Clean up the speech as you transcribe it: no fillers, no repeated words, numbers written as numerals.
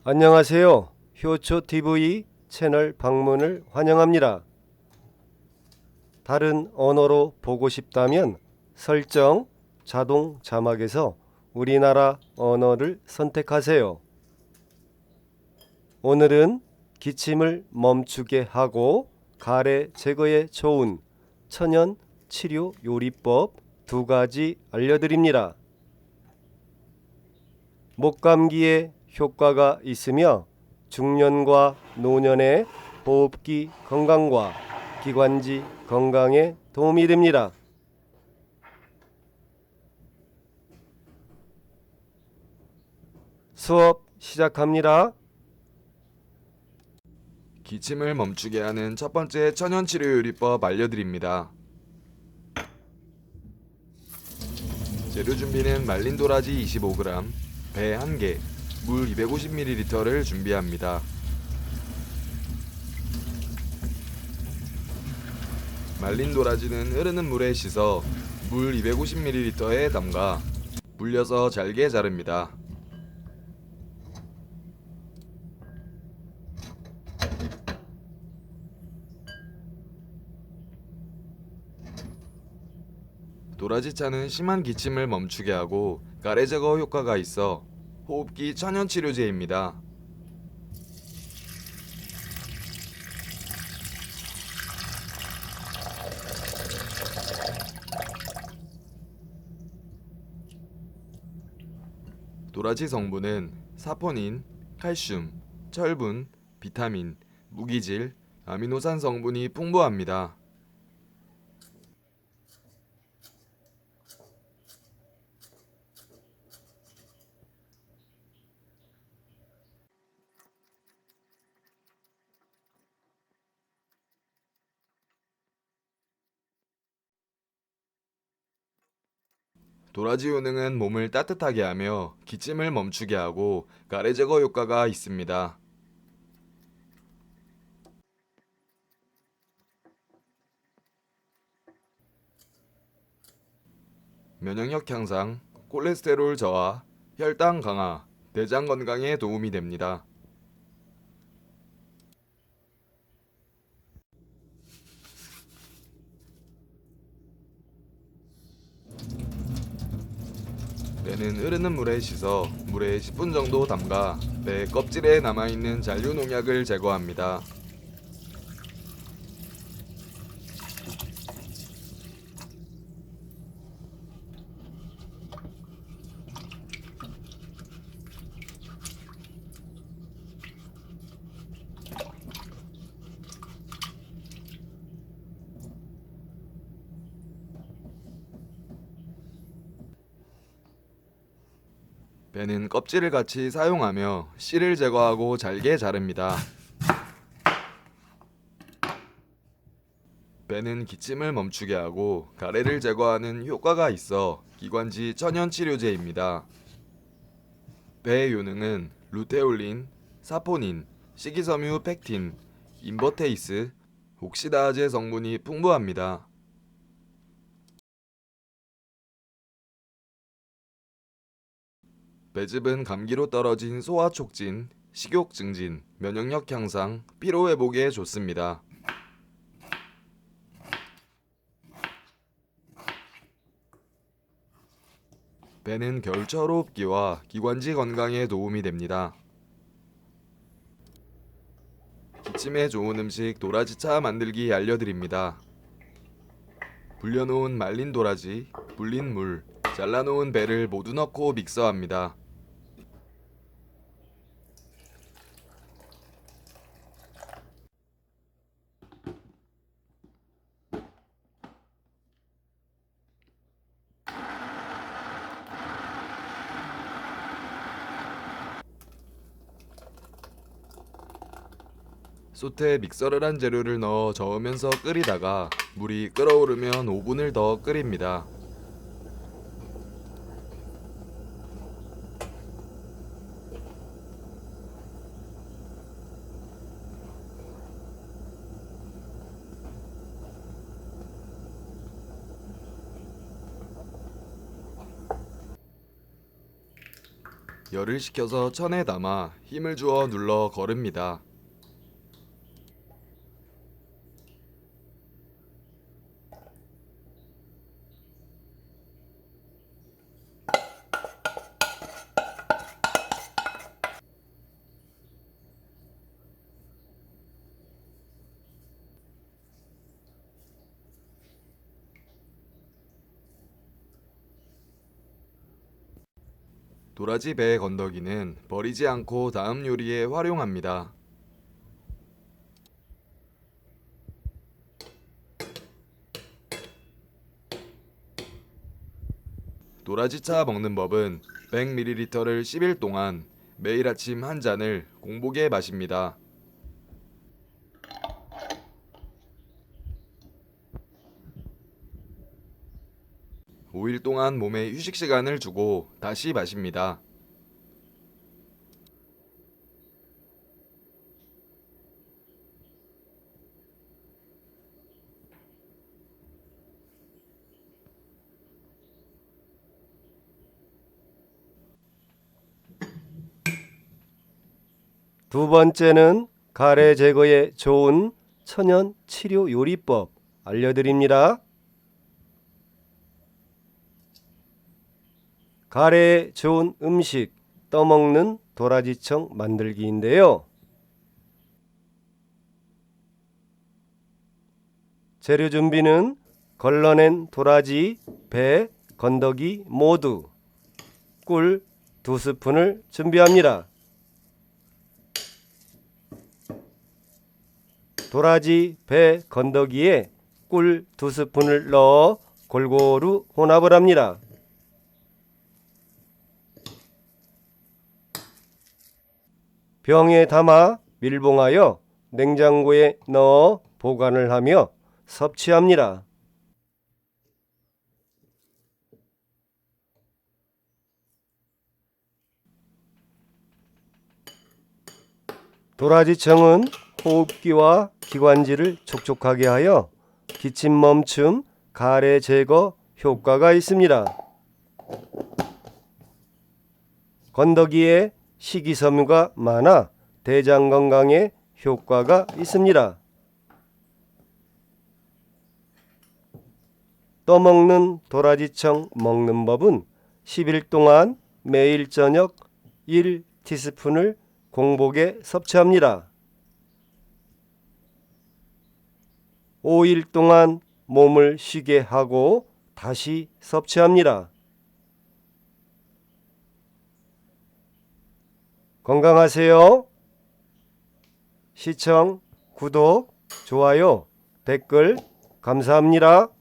안녕하세요. 효초TV 채널 방문을 환영합니다. 다른 언어로 보고 싶다면 설정 자동 자막에서 우리나라 언어를 선택하세요. 오늘은 기침을 멈추게 하고 가래 제거에 좋은 천연 치료 요리법 2가지 알려드립니다. 목감기에 효과가 있으며 중년과 노년의 호흡기 건강과 기관지 건강에 도움이 됩니다. 수업 시작합니다. 기침을 멈추게 하는 첫 번째 천연치료요리법 알려드립니다. 재료 준비는 말린 도라지 25g, 배 1개, 물 250ml를 준비합니다. 말린 도라지는 흐르는 물에 씻어 물 250ml에 담가 불려서 잘게 자릅니다. 도라지차는 심한 기침을 멈추게 하고 가래 제거 효과가 있어 호흡기 천연치료제입니다. 도라지 성분은 사포닌, 칼슘, 철분, 비타민, 무기질, 아미노산 성분이 풍부합니다. 도라지 효능은 몸을 따뜻하게 하며 기침을 멈추게 하고 가래 제거 효과가 있습니다. 면역력 향상, 콜레스테롤 저하, 혈당 강화, 대장 건강에 도움이 됩니다. 배는 흐르는 물에 씻어 물에 10분 정도 담가 배 껍질에 남아있는 잔류 농약을 제거합니다. 배는 껍질을 같이 사용하며 씨를 제거하고 잘게 자릅니다. 배는 기침을 멈추게 하고 가래를 제거하는 효과가 있어 기관지 천연치료제입니다. 배의 효능은 루테올린, 사포닌, 식이섬유 팩틴, 인버테이스, 옥시다아제 성분이 풍부합니다. 배즙은 감기로 떨어진 소화 촉진, 식욕 증진, 면역력 향상, 피로 회복에 좋습니다. 배는 겨울철 호흡기와 기관지 건강에 도움이 됩니다. 기침에 좋은 음식 도라지차 만들기 알려드립니다. 불려놓은 말린 도라지, 불린 물, 잘라놓은 배를 모두 넣고 믹서합니다. 솥에 믹서를 한 재료를 넣어 저으면서 끓이다가 물이 끓어오르면 5분을 더 끓입니다. 열을 식혀서 천에 담아 힘을 주어 눌러 거릅니다. 도라지 배 건더기는 버리지 않고 다음 요리에 활용합니다. 도라지차 먹는 법은 100ml를 10일 동안 매일 아침 한 잔을 공복에 마십니다. (5일) 동안 몸에 휴식 시간을 주고 다시 마십니다. 두 번째는 가래 제거에 좋은 천연 치료 요리법 알려드립니다. 가래에 좋은 음식 떠먹는 도라지청 만들기인데요. 재료 준비는 걸러낸 도라지, 배, 건더기 모두 꿀 2스푼을 준비합니다. 도라지, 배, 건더기에 꿀 2스푼을 넣어 골고루 혼합을 합니다. 병에 담아 밀봉하여 냉장고에 넣어 보관을 하며 섭취합니다. 도라지청은 호흡기와 기관지를 촉촉하게 하여 기침 멈춤, 가래 제거 효과가 있습니다. 건더기에 식이섬유가 많아 대장 건강에 효과가 있습니다. 떠먹는 도라지청 먹는 법은 10일 동안 매일 저녁 1티스푼을 공복에 섭취합니다. 5일 동안 몸을 쉬게 하고 다시 섭취합니다. 건강하세요. 시청, 구독, 좋아요, 댓글 감사합니다.